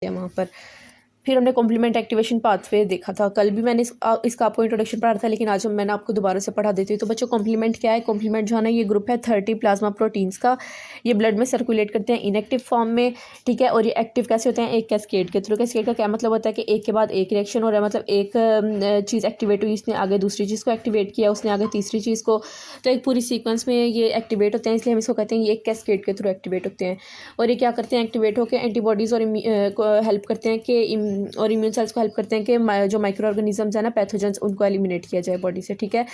वहाँ पर। फिर हमने कॉम्प्लीमेंट एक्टिवेशन पाथवे देखा था, कल भी मैंने इसका आपको इंट्रोडक्शन पढ़ा था, लेकिन आज मैंने आपको दोबारा से पढ़ा देती हूँ। तो बच्चों कॉम्प्लीमेंट क्या है? कॉम्प्लीमेंट जो है ना, ये ग्रुप है 30 प्लाज्मा प्रोटीन्स का। ये ब्लड में सर्कुलेट करते हैं इनएक्टिव फॉर्म में, ठीक है। और ये एक्टिव कैसे होते हैं? एक कैस्केड के थ्रू। कैस्केड का क्या मतलब होता है कि एक के बाद एक रिएक्शन हो रहा है, मतलब एक चीज़ एक्टिवेट हुई, इसने आगे दूसरी चीज़ को एक्टिवेट किया, उसने आगे तीसरी चीज़ को, तो एक पूरी सीक्वेंस में ये एक्टिवेट होते हैं, इसलिए हम इसको कहते हैं ये एक कैस्केड के थ्रू एक्टिवेट होते हैं। और ये क्या करते हैं? एक्टिवेट होकर एंटीबॉडीज़ और को हेल्प करते हैं कि और इम्यून सेल्स को हेल्प करते हैं कि जो माइक्रो ऑर्गेनिजम्स है ना, पैथोजेंस, उनको एलिमिनेट किया जाए बॉडी से, ठीक है।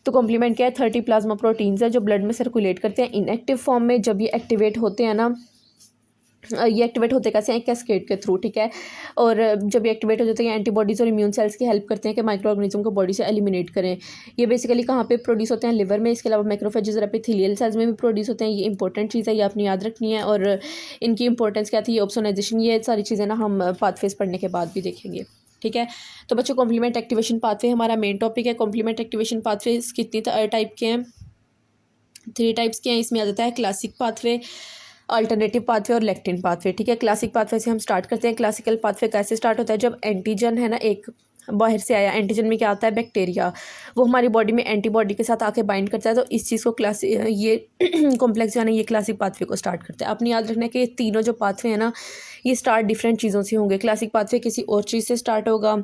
तो कॉम्प्लीमेंट क्या है? 30 प्लाज्मा प्रोटीन्स है जो ब्लड में सर्कुलेट करते हैं इनएक्टिव फॉर्म में। जब ये एक्टिवेट होते हैं ना, ये एक्टिवेट होते कैसे हैं? एक कैस्केड के थ्रू, ठीक है। और जब ये एक्टिवेट हो जाते हैं, एंटीबॉडीज़ और इम्यून सेल्स की हेल्प करते हैं कि माइक्रो ऑर्गेनिज्म को बॉडी से एलिमिनेट करें। ये बेसिकली कहाँ पे प्रोड्यूस होते हैं? लिवर में। इसके अलावा मैक्रोफेजेस और एपिथेलियल सेल्स में भी प्रोड्यूस होते हैं। ये इंपॉर्टेंट चीज़ है, ये आपने याद रखनी है। और इनकी इंपॉर्टेंस क्या थी? ऑप्सोनाइजेशन, ये सारी चीज़ें ना हम पाथवेज पढ़ने के बाद भी देखेंगे, ठीक है। तो बच्चों कॉम्प्लीमेंट एक्टिवेशन पाथवे हमारा मेन टॉपिक है। कॉम्प्लीमेंट एक्टिवेशन पाथवे कितनी टाइप के हैं? 3 टाइप्स के हैं। इसमें आ जाता है क्लासिक पाथवे, अल्टरनेटिव पाथवे और लेक्टिन पाथवे, ठीक है। क्लासिक पाथवे से हम स्टार्ट करते हैं। क्लासिकल पाथवे कैसे स्टार्ट होता है? जब एंटीजन है ना, एक बाहर से आया एंटीजन में क्या आता है? बैक्टीरिया, वो हमारी बॉडी में एंटीबॉडी के साथ आके बाइंड करता है, तो इस चीज़ को ये कॉम्प्लेक्स जो है ना, ये क्लासिक पाथवे को स्टार्ट करता है। आपने याद रखना है कि ये तीनों जो पाथवे हैं ना, ये स्टार्ट डिफरेंट चीज़ों से होंगे। क्लासिक पाथवे किसी और चीज़ से स्टार्ट होगा,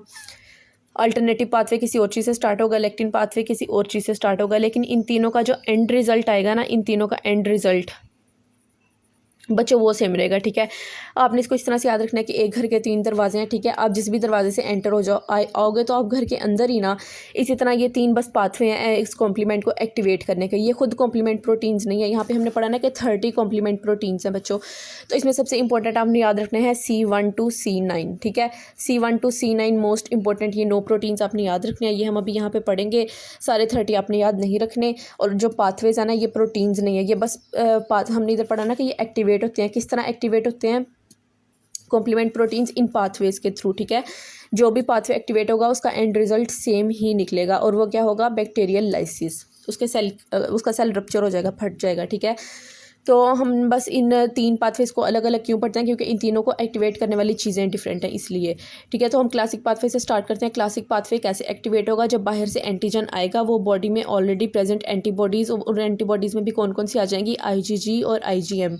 अल्टरनेटिव पाथवे किसी और चीज़ से स्टार्ट होगा, लेक्टिन पाथवे किसी और चीज़ से स्टार्ट होगा। लेकिन इन तीनों का जो एंड रिजल्ट आएगा ना, इन तीनों का एंड रिजल्ट बच्चों वो सेम रहेगा, ठीक है। आपने इसको इस तरह से याद रखना है कि एक घर के 3 दरवाजे हैं, ठीक है। आप जिस भी दरवाजे से एंटर हो आओगे तो आप घर के अंदर ही ना, इसी तरह ये 3 बस पाथवे हैं इस कॉम्प्लीमेंट को एक्टिवेट करने के। ये खुद कॉम्प्लीमेंट प्रोटीन्स नहीं है। यहाँ पे हमने पढ़ा ना कि 30 कॉम्प्लीमेंट प्रोटीन्स हैं बच्चों। तो इसमें सबसे इंपॉर्टेंट आपने याद रखना है C1 to C9, ठीक है। C1 to C9 most important, ये 9 प्रोटीन्स आपने याद रखने हैं। ये हम अभी यहाँ पे पढ़ेंगे। सारे 30 आपने याद नहीं रखने। और जो पाथवेज है ना, ये प्रोटीन्स नहीं है, ये बस हमने इधर पढ़ा ना कि ये एक्टिवेट होते हैं। किस तरह एक्टिवेट होते हैं कॉम्प्लीमेंट प्रोटीन्स? इन पाथवेज के थ्रू, ठीक है। जो भी पाथवे एक्टिवेट होगा उसका एंड रिजल्ट सेम ही निकलेगा, और वो क्या होगा? Bacterial lysis. उसका सेल रप्चर हो जाएगा, फट जाएगा, ठीक है। तो हम बस इन 3 पाथवेज को अलग अलग क्यों पढ़ते हैं? क्योंकि इन तीनों को एक्टिवेट करने वाली चीज़ें डिफरेंट हैं, इसलिए, ठीक है। तो हम क्लासिक पाथवे से स्टार्ट करते हैं। क्लासिक पाथवे कैसे एक्टिवेट होगा? जब बाहर से एंटीजन आएगा, वो बॉडी में ऑलरेडी प्रेजेंट एंटीबॉडीज़, और एंटीबॉडीज़ में भी कौन कौन सी आ जाएंगी? IgG और IgM,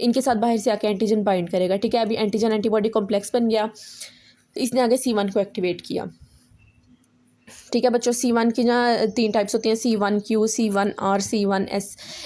इनके साथ बाहर से आके एंटीजन बाइंड करेगा, ठीक है। अभी एंटीजन एंटीबॉडी कॉम्प्लेक्स बन गया, इसने आगे C1 को एक्टिवेट किया, ठीक है बच्चों। C1 की ना 3 टाइप्स होती हैं, C1Q, C1R, C1S।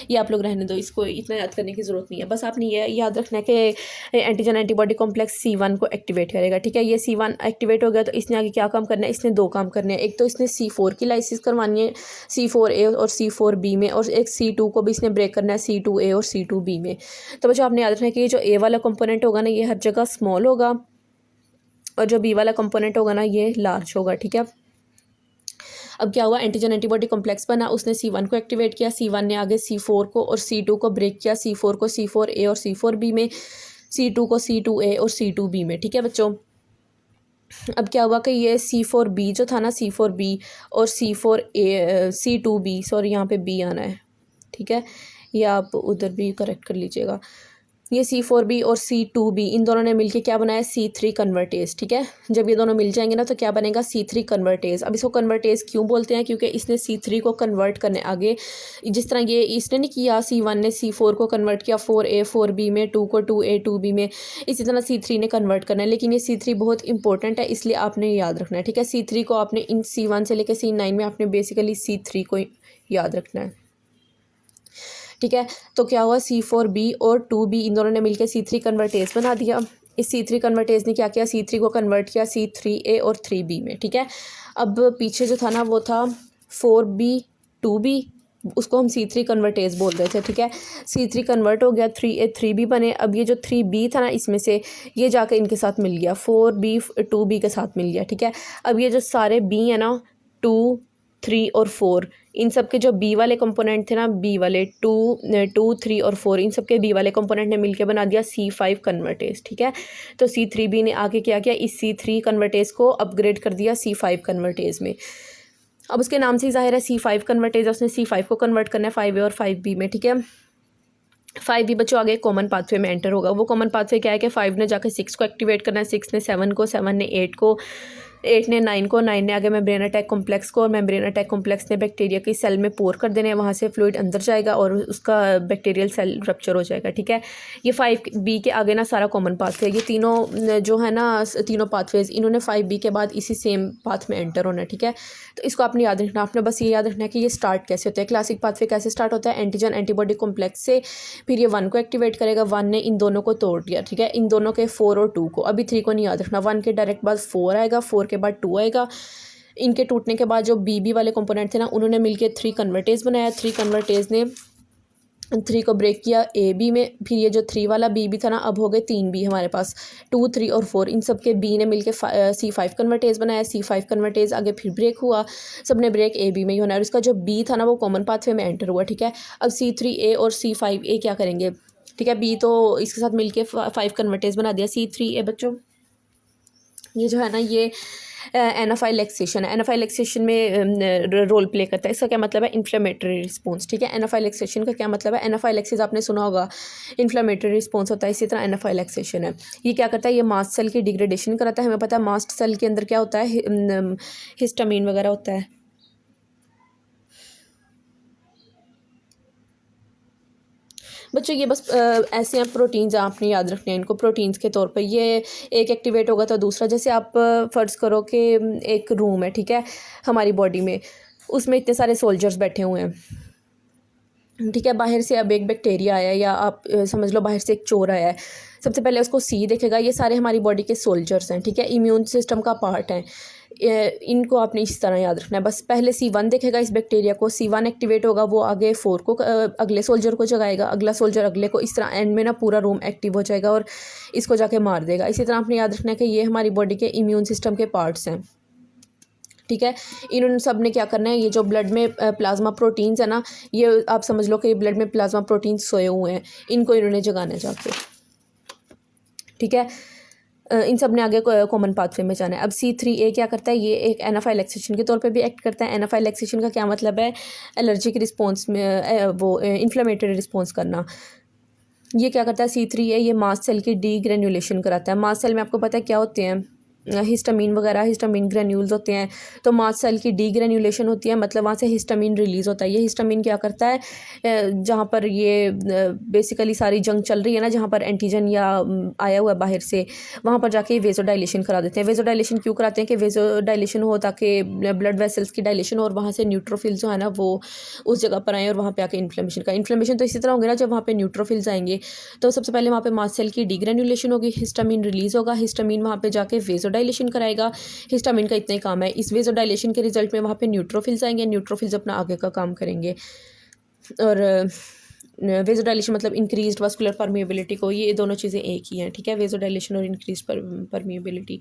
ये आप लोग रहने दो, इसको इतना याद करने की ज़रूरत नहीं है। बस आपने ये याद रखना है कि एंटीजन एंटीबॉडी कॉम्प्लेक्स C1 को एक्टिवेट करेगा, ठीक है। ये C1 एक्टिवेट हो गया तो इसने आगे क्या काम करना है? इसने 2 काम करने हैं। एक तो इसने C4 की लाइसिस करवानी है, C4A और C4B में, और एक C2 को भी इसने ब्रेक करना है, C2A और C2B में। तो बच्चों आपने याद रखना है कि ये जो A वाला कंपोनेंट होगा ना, ये हर जगह स्मॉल होगा, और जो B वाला कंपोनेंट होगा ना, ये लार्ज होगा, ठीक है। अब क्या हुआ? एंटीजन एंटीबॉडी कॉम्प्लेक्स बना, उसने C1 को एक्टिवेट किया, C1 ने आगे C4 को और C2 को ब्रेक किया, C4 को C4A और C4B में, C2 को C2A और C2B में, ठीक है बच्चों। अब क्या हुआ कि ये C4B जो था ना, C4B और C2B, सॉरी यहाँ पे B आना है, ठीक है। ये आप उधर भी करेक्ट कर लीजिएगा। ये C4B और C2B, इन दोनों ने मिलके क्या बनाया? C3 कन्वर्टेज, ठीक है। जब ये दोनों मिल जाएंगे ना, तो क्या बनेगा? C3 convertase. अब इसको कन्वर्टेज क्यों बोलते हैं? क्योंकि इसने C3 को कन्वर्ट करने आगे, जिस तरह ये इसने नहीं किया, C1 ने C4 को कन्वर्ट किया 4A 4B में, 2 को 2A 2B में, इसी तरह C3 ने कन्वर्ट करना है। लेकिन ये C3 बहुत इंपॉर्टेंट है, इसलिए आपने याद रखना है, ठीक है। C3 को आपने इन C1 से लेकर C9 में आपने बेसिकली C3 को याद रखना है, ठीक है। तो क्या हुआ? C4B और 2B, इन दोनों ने मिलकर C3 कन्वर्टेज बना दिया। इस C3 कन्वर्टेज ने क्या किया? C3 को कन्वर्ट किया C3A और 3B में, ठीक है। अब पीछे जो था ना, वो था 4B 2B, उसको हम C3 कन्वर्टेज बोल रहे थे, ठीक है। C3 कन्वर्ट हो गया, 3A 3B बने। अब ये जो 3B था ना, इसमें से ये जाकर इनके साथ मिल गया, 4B 2B के साथ मिल गया, ठीक है। अब ये जो सारे B है ना, 2 3 और 4, इन सब के जो B वाले कंपोनेंट थे ना, B वाले 2 3 और 4, इन सब के B वाले कंपोनेंट ने मिलकर बना दिया C5 कन्वर्टेज, ठीक है। तो C3B ने आगे क्या किया? इस C3 कन्वर्टेज को अपग्रेड कर दिया C5 कन्वर्टेज में। अब उसके नाम से ही जाहिर है C5 कन्वर्टेज, उसने C5 को कन्वर्ट करना है 5A और 5B में, ठीक है। फाइव भी बच्चों आगे कॉमन पाथवे में एंटर होगा। वो कॉमन पाथवे क्या है कि फाइव ने जाकर सिक्स को एक्टिवेट करना है, सिक्स ने सेवन को, सेवन ने एट को, एट ने नाइन को, नाइन ने आगे मेम्ब्रेन अटैक कॉम्प्लेक्स को, और मेम्ब्रेन अटैक कॉम्प्लेक्स ने बैक्टीरिया की सेल में पोर कर देने हैं, वहाँ से फ्लूइड अंदर जाएगा और उसका बैक्टीरियल सेल रप्चर हो जाएगा। ठीक है, ये फाइव बी के आगे ना सारा कॉमन पाथवे, ये तीनों जो है ना तीनों पाथवेज इन्होंने फाइव बी के बाद इसी सेम पाथ में एंटर होना है। ठीक है, तो इसको आपने याद रखना, आपने बस ये याद रखना है कि ये स्टार्ट कैसे होता है। क्लासिक पाथवे कैसे स्टार्ट होता है, एंटीजन एंटीबॉडी कॉम्प्लेक्स से, फिर ये वन को एक्टिवेट करेगा, वन ने इन दोनों को तोड़ दिया। ठीक है, इन दोनों के फोर और टू को, अभी थ्री को नहीं याद रखना, वन के डायरेक्ट बाद फोर आएगा, फोर के बाद टू आएगा। इनके टूटने के बाद जो बी वाले कंपोनेंट थे ना उन्होंने मिलकर थ्री कन्वर्टेज बनाया, थ्री कन्वर्टेज ने थ्री को ब्रेक किया ए बी में, फिर ये जो थ्री वाला बी था ना अब हो गए तीन बी हमारे पास, टू थ्री और फोर, इन सब के बी ने मिलकर सी फाइव कन्वर्टेज बनाया, सी फाइव कन्वर्टेज आगे फिर ब्रेक हुआ, सब ने ब्रेक ए बी में ही होना है, और इसका जो बी था ना वो कॉमन पाथवे में एंटर हुआ। ठीक है, अब सी थ्री ए और सी फाइव ए क्या करेंगे। ठीक है, बी तो इसके साथ मिलके फाइव कन्वर्टेज बना दिया, सी थ्री ए बच्चों ये जो है ना ये एनाफाइलेक्सेशन है, एनाफाइलेक्सेशन में रोल प्ले करता है। इसका क्या मतलब है, इन्फ्लेमेटरी रिस्पॉन्स। ठीक है, एनाफाइलेक्सेशन का क्या मतलब है, एनाफाइलेक्सिस आपने सुना होगा, इन्फ्लेमेटरी रिस्पॉन्स होता है, इसी तरह एनाफाइलेक्सेशन है। ये क्या करता है, ये मास्ट सेल की डिग्रेडेशन कराता है। हमें पता है मास्ट सेल के अंदर क्या होता है, हिस्टामीन वगैरह होता है। बच्चों ये बस ऐसे हैं प्रोटीन्स, आपने याद रखने हैं इनको प्रोटीन्स के तौर पे। ये एक एक्टिवेट होगा तो दूसरा, जैसे आप फ़र्ज़ करो कि एक रूम है, ठीक है, हमारी बॉडी में, उसमें इतने सारे सोल्जर्स बैठे हुए हैं। ठीक है, बाहर से अब एक बैक्टीरिया आया है, या आप समझ लो बाहर से एक चोर आया है, सबसे पहले उसको सी देखेगा, ये सारे हमारी बॉडी के सोल्जर्स हैं। ठीक है, इम्यून सिस्टम का पार्ट हैं, इनको आपने इस तरह याद रखना है। बस पहले सी वन देखेगा इस बैक्टीरिया को, सी वन एक्टिवेट होगा, वो आगे फोर को अगले सोल्जर को जगाएगा, अगला सोल्जर अगले को, इस तरह एंड में ना पूरा रूम एक्टिव हो जाएगा और इसको जाके मार देगा। इसी तरह आपने याद रखना है कि ये हमारी बॉडी के इम्यून सिस्टम के पार्ट्स हैं। ठीक है, इन्होंने सब ने क्या करना है, ये जो ब्लड में प्लाज्मा प्रोटीन्स है ना, ये आप समझ लो कि ये ब्लड में प्लाज्मा प्रोटीन्स सोए हुए हैं, इनको इन्होंने जगाना है जाके। ठीक है, इन सब ने आगे कॉमन पाथवे में जाना है। अब सी थ्री ए क्या करता है, ये एक एनाफाइलेक्सेशन के तौर पे भी एक्ट करता है। एनाफाइलेक्सेशन का क्या मतलब है, एलर्जिक रिस्पॉन्स में वो इन्फ्लेमेटरी रिस्पॉन्स करना। ये क्या करता है सी थ्री ए, ये मास्ट सेल की डी ग्रेन्युलेशन कराता है। मास्ट सेल में आपको पता है क्या होते हैं, हिस्टामीन वगैरह, हिस्टामीन ग्रेन्यूल्स होते हैं, तो मास्ट सेल की डी ग्रेन्युलेशन होती है, मतलब वहाँ से हिस्टामीन रिलीज़ होता है। ये हिस्टामीन क्या करता है, जहाँ पर ये बेसिकली सारी जंग चल रही है ना, जहाँ पर एंटीजन या आया हुआ है बाहर से, वहाँ पर जाके वेजो डायलेशन करा देते हैं। वेजो डायलेशन क्यों कराते हैं कि वेजो डायलेशन हो ताकि ब्लड वेसल्स की डायलेशन हो, और वहाँ से न्यूट्रोफिल्स जो है ना वो उस जगह पर आए और वहाँ पे आके इन्फ्लेमेशन तो इसी तरह होंगे ना, जब वहाँ पे न्यूट्रोफिल्स आएंगे तो सबसे पहले वहाँ पे मास्ट सेल की डी ग्रेन्युलेशन होगी, हिस्टामीन रिलीज़ होगा, हिस्टामीन वहाँ पे जाके वेजो डायलेशन कराएगा। हिस्टामिन का इतना ही काम है। इस वेजो डायलेशन के रिजल्ट में वहाँ पे न्यूट्रोफिल्स आएंगे, न्यूट्रोफिल्स अपना आगे का काम करेंगे। और वेजो डायलेशन मतलब इंक्रीज्ड वास्कुलर परमिएबिलिटी को, ये दोनों चीज़ें एक ही हैं। ठीक है, वेजो डायलेशन और इंक्रीज परमिएबिलिटी।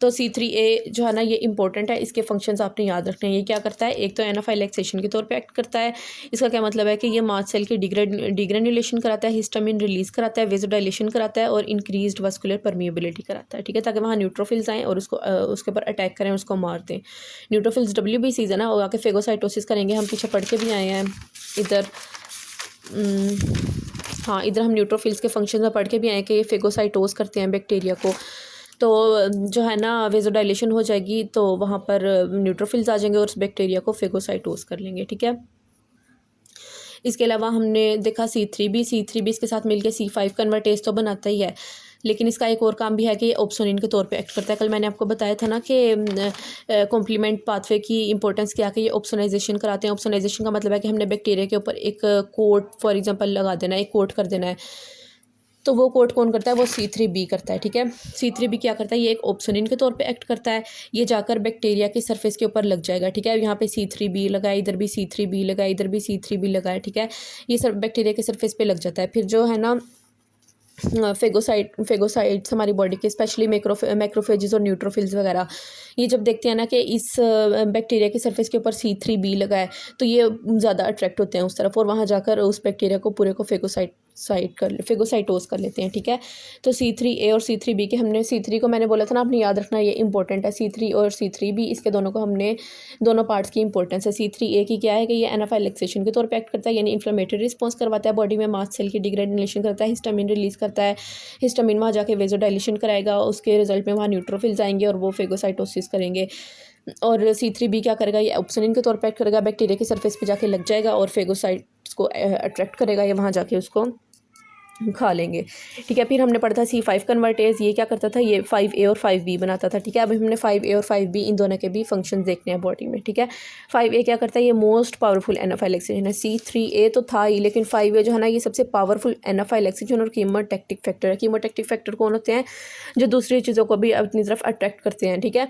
तो सी थ्री ए जो है ना ये इंपॉर्टेंट है, इसके फंक्शंस आपने याद रखने हैं। ये क्या करता है, एक तो एनाफाइलेक्सेशन के तौर पे एक्ट करता है। इसका क्या मतलब है कि ये मास्ट सेल की डिग्रेन्युलेशन कराता है, हिस्टामिन रिलीज कराता है, वेजो डायलेशन कराता है और इंक्रीज्ड वास्कुलर परमिएबिलिटी कराता है। ठीक है, ताकि वहाँ न्यूट्रोफिल्स आएँ और उसको उसके ऊपर अटैक करें, उसको मार दें। न्यूट्रोफिल्स WBCs है ना, वो आके फेगोसाइटोसिस करेंगे, हम पीछे पढ़ के भी आए हैं इधर। हाँ, इधर हम न्यूट्रोफिल्स के फंक्शन में पढ़ के भी आए कि ये फेगोसाइटोस करते हैं बैक्टीरिया को। तो जो है ना वेजोडाइलेशन हो जाएगी तो वहाँ पर न्यूट्रोफिल्स आ जाएंगे और उस बैक्टीरिया को फेगोसाइटोस कर लेंगे। ठीक है, इसके अलावा हमने देखा C3B इसके साथ मिलके C5 कन्वर्टेज तो बनाता ही है, लेकिन इसका एक और काम भी है कि ओप्सोनिन के तौर पे एक्ट करता है। कल मैंने आपको बताया था ना कि कॉम्प्लीमेंट पाथवे की इंपॉर्टेंस क्या है कि ये ऑप्सोनाइजेशन कराते हैं। ऑप्सोनाइजेशन का मतलब है कि हमने बैक्टीरिया के ऊपर एक कोट फॉर एग्जांपल लगा देना है, एक कोट कर देना है, तो वो कोट कौन करता है, वो C3B करता है। ठीक है, C3B क्या करता है, ये एक ऑप्सोनिन के तौर पे एक्ट करता है। ये जाकर बैक्टीरिया की सरफेस के ऊपर लग जाएगा। ठीक है, यहाँ पे C3B लगा है, इधर भी C3B लगा है, इधर भी C3B लगा है। ठीक है, ये सब बैक्टीरिया के सरफेस पे लग जाता है। फिर जो है ना फेगोसाइट्स हमारी बॉडी के, स्पेशली मैक्रोफेजेस और न्यूट्रोफिल्स वगैरह, ये जब देखते हैं ना कि इस बैक्टीरिया की सरफेस के ऊपर C3B लगा है तो ये ज़्यादा अट्रैक्ट होते हैं उस तरफ और वहाँ जाकर उस बैक्टीरिया को पूरे को फेगोसाइटोस कर लेते हैं, ठीक है। तो C3A और C3B के हमने C3 को मैंने बोला था ना, आपने याद रखना ये इंपॉर्टेंट है। C3 और C3B इसके दोनों को हमने दोनों पार्ट्स की इंपॉर्टेंस है। C3A की क्या है कि ये एनाफाइलेक्सेशन के तौर पे एक्ट करता है, यानी इन्फ्लेमेटरी रिस्पॉन्स करवाता है बॉडी में, मास्ट सेल की डिग्रेडेशन करता है, हिस्टामिन रिलीज़ करता है, हिस्टामिन वहाँ जाके वेजोडाइलेशन कराएगा, उसके रिजल्ट में वहाँ न्यूट्रोफिल्स आएंगे और वो फेगोसाइटोसिस करेंगे। और C3B क्या करेगा, ये ऑप्सोनिन के तौर पर एक्ट करेगा, बैक्टीरिया की सरफेस पे जाके लग जाएगा और फेगोसाइट्स को अट्रैक्ट करेगा, या वहाँ जाके उसको खा लेंगे, ठीक है। फिर हमने पढ़ा था C5 कन्वर्टेज, ये क्या करता था, ये 5A और 5B बनाता था, ठीक है। अभी हमने 5A और 5B इन दोनों के भी फंक्शन देखने हैं बॉडी में, ठीक है। 5A क्या करता है, ये मोस्ट पावरफुल एनाफाइलेक्सिजन है। C3A तो था ही, लेकिन 5A जो है ना, ये सबसे पावरफुल एनाफाइलेक्सिजन और कीमोटैक्टिक फैक्टर है। कीमोटैक्टिक फैक्टर कौन होते हैं, जो दूसरी चीज़ों को भी अपनी तरफ अट्रैक्ट करते हैं, ठीक है।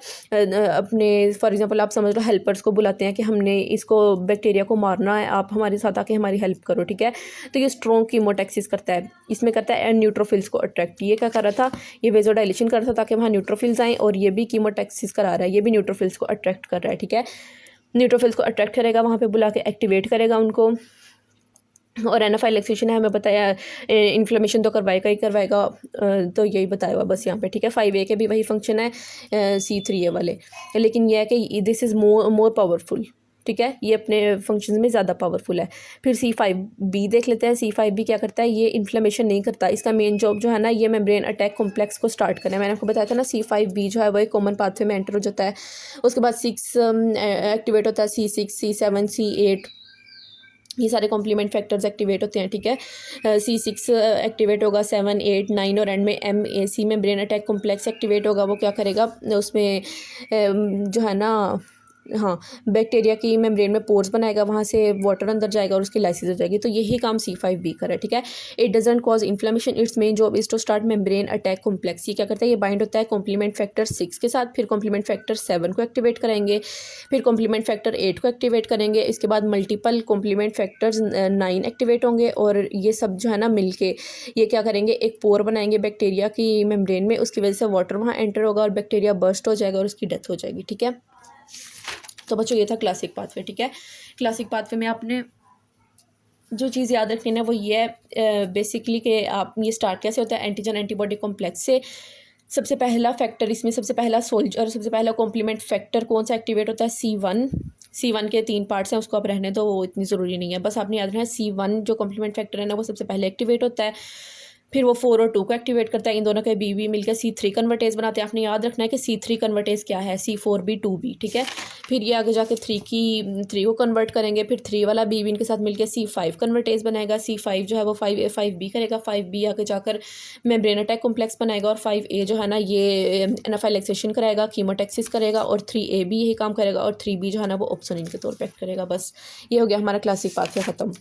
अपने फॉर एग्जाम्पल आप समझ लो हेल्पर्स को बुलाते हैं कि हमने इसको बैक्टीरिया को मारना है, आप हमारे साथ आके हमारी हेल्प करो, ठीक है। तो ये स्ट्रॉन्ग कीमोटैक्सिस करता है, इसमें करता है एंड न्यूट्रोफिल्स को अट्रैक्ट। ये क्या कर रहा था, ये वेजोडाइलेशन कर रहा था ताकि वहाँ न्यूट्रोफिल्स आएँ, और ये भी कीमोटैक्सिस करा रहा है, ये भी न्यूट्रोफिल्स को अट्रैक्ट कर रहा है, ठीक है। न्यूट्रोफिल्स को अट्रैक्ट करेगा, वहाँ पे बुला के एक्टिवेट करेगा उनको, और एनाफाइलेक्सेशन है हमें बताया, इन्फ्लेमेशन तो करवाएगा ही करवाएगा, तो यही बताया हुआ बस यहाँ पे, ठीक है। 5A के भी वही फंक्शन है C3A वाले, लेकिन यह है कि दिस इज़ मोर पावरफुल, ठीक है, ये अपने फंक्शंस में ज़्यादा पावरफुल है। फिर C5B देख लेते हैं। C5B क्या करता है, ये इन्फ्लेमेशन नहीं करता, इसका मेन जॉब जो है ना, ये मेम्ब्रेन अटैक कॉम्प्लेक्स को स्टार्ट करना है। मैंने आपको बताया था ना, C5B जो है वो एक कॉमन पाथवे में एंटर हो जाता है, उसके बाद 6 एक्टिवेट होता है, C6, C7, C8, ये सारे कॉम्प्लीमेंट फैक्टर्स एक्टिवेट होते हैं, ठीक है। C6 एक्टिवेट होगा, 7, 8, 9 और एंड में MAC में ब्रेन अटैक कॉम्प्लेक्स एक्टिवेट होगा। वो क्या करेगा, उसमें जो है ना, हाँ, बैक्टीरिया की मेम्ब्रेन में पोर्स बनाएगा, वहाँ से वाटर अंदर जाएगा और उसकी लाइसिस हो जाएगी। तो यही काम C5B कर रहा है, ठीक है। It doesn't cause inflammation, its main job is to start membrane attack complex. ये क्या करता है, ये बाइंड होता है कॉम्प्लीमेंट फैक्टर 6 के साथ, फिर कॉम्प्लीमेंट फैक्टर 7 को एक्टिवेट करेंगे, फिर कॉम्प्लीमेंट फैक्टर 8 को एक्टिवेट करेंगे, इसके बाद मल्टीपल कॉम्प्लीमेंट फैक्टर्स 9 एक्टिवेट होंगे, और ये सब जो है ना मिलके ये क्या करेंगे, एक पोर बनाएंगे बैक्टीरिया की मेम्ब्रेन में, उसकी वजह से वाटर वहाँ एंटर होगा और बैक्टीरिया बर्स्ट हो जाएगा और उसकी डेथ हो जाएगी, ठीक है। तो बच्चों ये था क्लासिक पाथवे, ठीक है। क्लासिक पाथवे में आपने जो चीज़ याद रखनी है वो ये है बेसिकली कि आप ये स्टार्ट कैसे होता है, एंटीजन एंटीबॉडी कॉम्प्लेक्स से। सबसे पहला फैक्टर इसमें, सबसे पहला सोल्जर, सबसे पहला कॉम्प्लीमेंट फैक्टर कौन सा एक्टिवेट होता है, C1 के 3 पार्ट्स हैं, उसको आप रहने दो, वो इतनी ज़रूरी नहीं है, बस आपने याद रखना है C1 जो कॉम्प्लीमेंट फैक्टर है ना, वो सबसे पहले एक्टिवेट होता है, फिर वो 4 और 2 को एक्टिवेट करता है, इन दोनों के B मिलकर C3 कन्वर्टेज बनाते हैं। आपने याद रखना है कि C3 कन्वर्टेज क्या है, C4B 2B, ठीक है। फिर ये आगे जाके 3 को कन्वर्ट करेंगे, फिर 3 वाला B इनके साथ मिलकर C5 कन्वर्टेज बनाएगा, C5 जो है वो 5B करेगा, 5B आगे जाकर मेम्ब्रेन अटैक कॉम्प्लेक्स बनाएगा, और 5A जो है ना ये एनाफाइलेक्सेशन कराएगा, कीमोटैक्सिस करेगा, और 3A भी यही काम करेगा, और 3B जो है ना वो ऑप्सोनिन के तौर पर एक्ट करेगा। बस ये हो गया हमारा क्लासिक पाथवे ख़त्म।